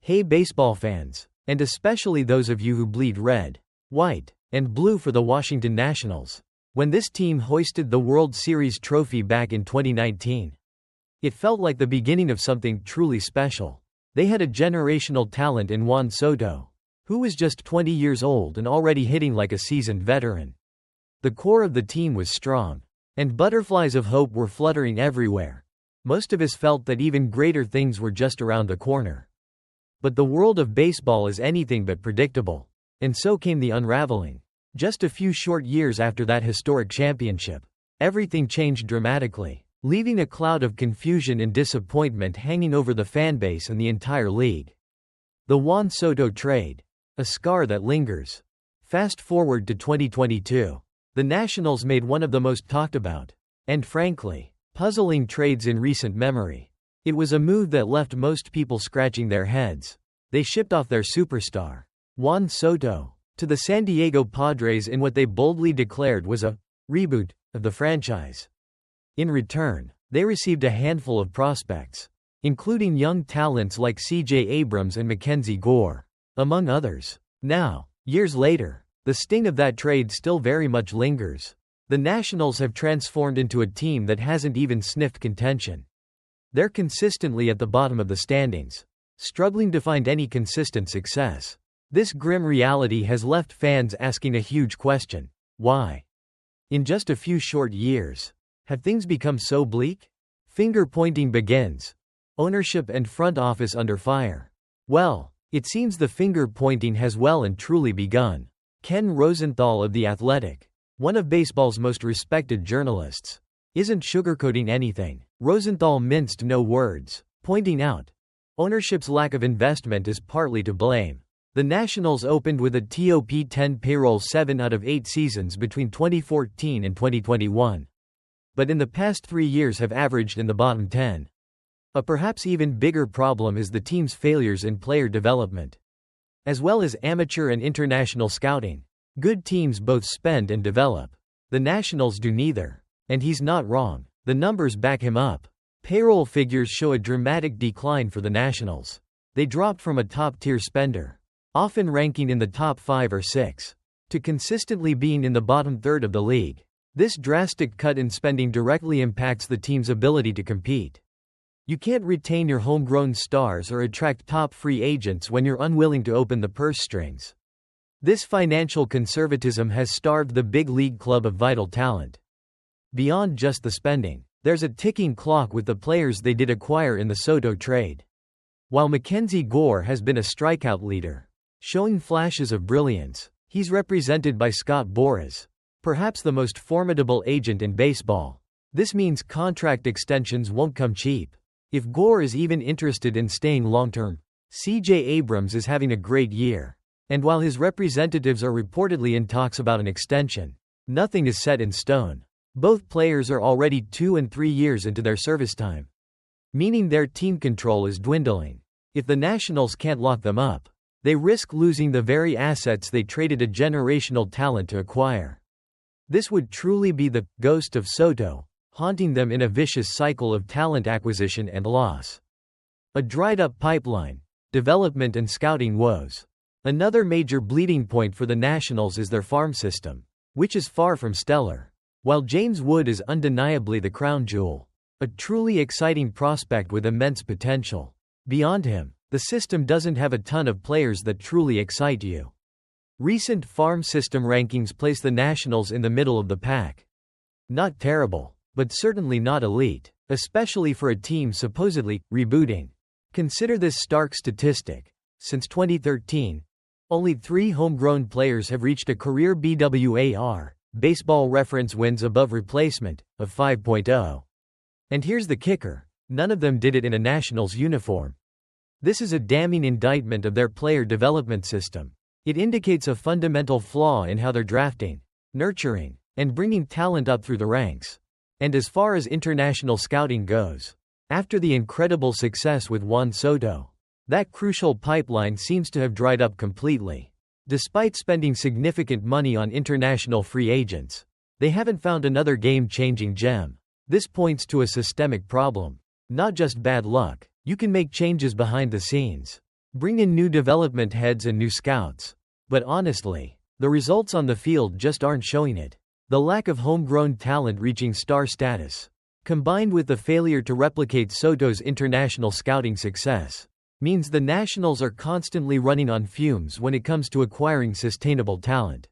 Hey baseball fans, and especially those of you who bleed red, white, and blue for the Washington Nationals. When this team hoisted the World Series trophy back in 2019, it felt like the beginning of something truly special. They had a generational talent in Juan Soto, who was just 20 years old and already hitting like a seasoned veteran. The core of the team was strong, and butterflies of hope were fluttering everywhere. Most of us felt that even greater things were just around the corner. But the world of baseball is anything but predictable, and so came the unraveling. Just a few short years after that historic championship, everything changed dramatically, leaving a cloud of confusion and disappointment hanging over the fanbase and the entire league. The Juan Soto trade, a scar that lingers. Fast forward to 2022. The Nationals made one of the most talked about, and frankly, puzzling trades in recent memory. It was a move that left most people scratching their heads. They shipped off their superstar, Juan Soto, to the San Diego Padres in what they boldly declared was a reboot of the franchise. In return, they received a handful of prospects, including young talents like C.J. Abrams and Mackenzie Gore, among others. Now, years later, the sting of that trade still very much lingers. The Nationals have transformed into a team that hasn't even sniffed contention. They're consistently at the bottom of the standings, struggling to find any consistent success. This grim reality has left fans asking a huge question: why? In just a few short years, have things become so bleak? Finger-pointing begins. Ownership and front office under fire. Well, it seems the finger-pointing has well and truly begun. Ken Rosenthal of The Athletic, one of baseball's most respected journalists, isn't sugarcoating anything. Rosenthal minced no words, pointing out, ownership's lack of investment is partly to blame. The Nationals opened with a top 10 payroll 7 out of 8 seasons between 2014 and 2021. But in the past 3 years have averaged in the bottom 10. A perhaps even bigger problem is the team's failures in player development, as well as amateur and international scouting. Good teams both spend and develop. The Nationals do neither. And he's not wrong. The numbers back him up. Payroll figures show a dramatic decline for the Nationals. They dropped from a top-tier spender, often ranking in the top 5 or 6, to consistently being in the bottom third of the league. This drastic cut in spending directly impacts the team's ability to compete. You can't retain your homegrown stars or attract top free agents when you're unwilling to open the purse strings. This financial conservatism has starved the big league club of vital talent. Beyond just the spending, there's a ticking clock with the players they did acquire in the Soto trade. While Mackenzie Gore has been a strikeout leader, showing flashes of brilliance, he's represented by Scott Boras, perhaps the most formidable agent in baseball. This means contract extensions won't come cheap. If Gore is even interested in staying long-term, C.J. Abrams is having a great year. And while his representatives are reportedly in talks about an extension, nothing is set in stone. Both players are already 2 and 3 years into their service time, meaning their team control is dwindling. If the Nationals can't lock them up, they risk losing the very assets they traded a generational talent to acquire. This would truly be the ghost of Soto, haunting them in a vicious cycle of talent acquisition and loss. A dried-up pipeline, development and scouting woes. Another major bleeding point for the Nationals is their farm system, which is far from stellar. While James Wood is undeniably the crown jewel, a truly exciting prospect with immense potential, beyond him, the system doesn't have a ton of players that truly excite you. Recent farm system rankings place the Nationals in the middle of the pack. Not terrible, but certainly not elite, especially for a team supposedly rebooting. Consider this stark statistic. Since 2013, only 3 homegrown players have reached a career BWAR, Baseball Reference wins above replacement, of 5.0. And here's the kicker: none of them did it in a Nationals uniform. This is a damning indictment of their player development system. It indicates a fundamental flaw in how they're drafting, nurturing, and bringing talent up through the ranks. And as far as international scouting goes, after the incredible success with Juan Soto, that crucial pipeline seems to have dried up completely. Despite spending significant money on international free agents, they haven't found another game-changing gem. This points to a systemic problem, not just bad luck. You can make changes behind the scenes, Bring in new development heads and new scouts. But honestly, the results on the field just aren't showing it. The lack of homegrown talent reaching star status, combined with the failure to replicate Soto's international scouting success, means the Nationals are constantly running on fumes when it comes to acquiring sustainable talent.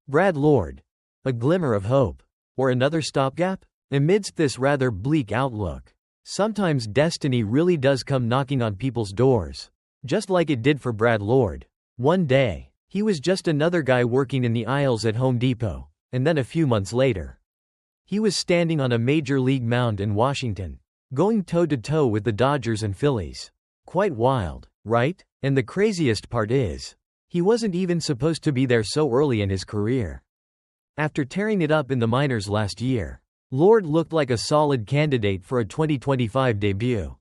Brad Lord, a glimmer of hope, or another stopgap? Amidst this rather bleak outlook, sometimes destiny really does come knocking on people's doors, just like it did for Brad Lord. One day, he was just another guy working in the aisles at Home Depot, and then a few months later, he was standing on a major league mound in Washington, going toe-to-toe with the Dodgers and Phillies. Quite wild, right? And the craziest part is, he wasn't even supposed to be there so early in his career. After tearing it up in the minors last year, Lord looked like a solid candidate for a 2025 debut.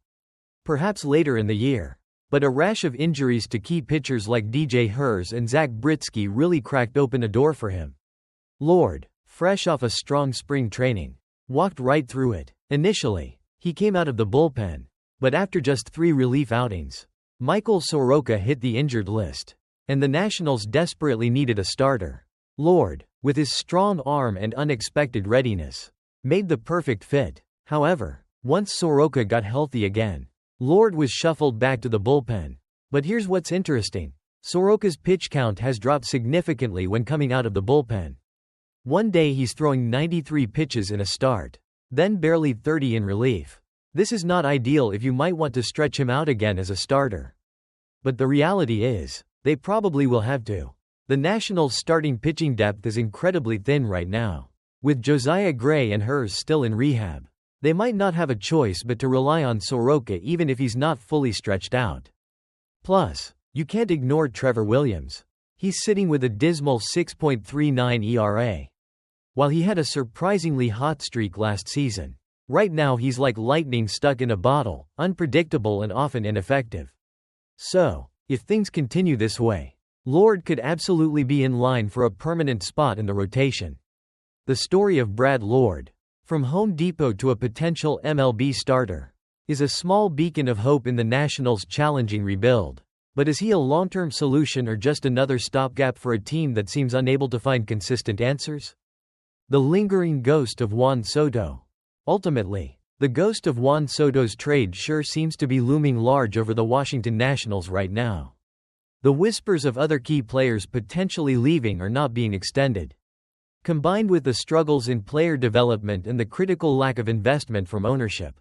Perhaps later in the year. But a rash of injuries to key pitchers like DJ Hers and Zach Britsky really cracked open a door for him. Lord, fresh off a strong spring training, walked right through it. Initially, he came out of the bullpen, but after just 3 relief outings, Michael Soroka hit the injured list, and the Nationals desperately needed a starter. Lord, with his strong arm and unexpected readiness, made the perfect fit. However, once Soroka got healthy again, Lord was shuffled back to the bullpen. But here's what's interesting. Soroka's pitch count has dropped significantly when coming out of the bullpen. One day he's throwing 93 pitches in a start, then barely 30 in relief. This is not ideal if you might want to stretch him out again as a starter. But the reality is, they probably will have to. The Nationals' starting pitching depth is incredibly thin right now. With Josiah Gray and Hers still in rehab, they might not have a choice but to rely on Soroka even if he's not fully stretched out. Plus, you can't ignore Trevor Williams. He's sitting with a dismal 6.39 ERA. While he had a surprisingly hot streak last season, right now he's like lightning stuck in a bottle, unpredictable and often ineffective. So, if things continue this way, Lord could absolutely be in line for a permanent spot in the rotation. The story of Brad Lord, from Home Depot to a potential MLB starter, is a small beacon of hope in the Nationals' challenging rebuild. But is he a long-term solution or just another stopgap for a team that seems unable to find consistent answers? The lingering ghost of Juan Soto. Ultimately, the ghost of Juan Soto's trade sure seems to be looming large over the Washington Nationals right now. The whispers of other key players potentially leaving or not being extended, combined with the struggles in player development and the critical lack of investment from ownership,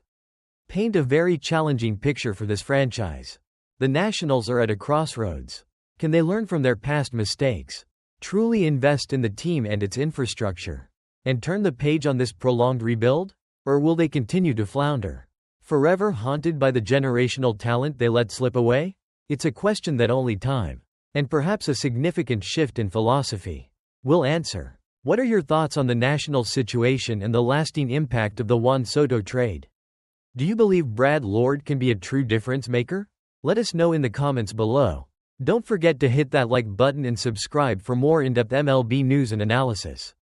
paint a very challenging picture for this franchise. The Nationals are at a crossroads. Can they learn from their past mistakes, truly invest in the team and its infrastructure, and turn the page on this prolonged rebuild? Or will they continue to flounder, forever haunted by the generational talent they let slip away? It's a question that only time, and perhaps a significant shift in philosophy, will answer. What are your thoughts on the Nationals' situation and the lasting impact of the Juan Soto trade? Do you believe Brad Lord can be a true difference maker? Let us know in the comments below. Don't forget to hit that like button and subscribe for more in-depth MLB news and analysis.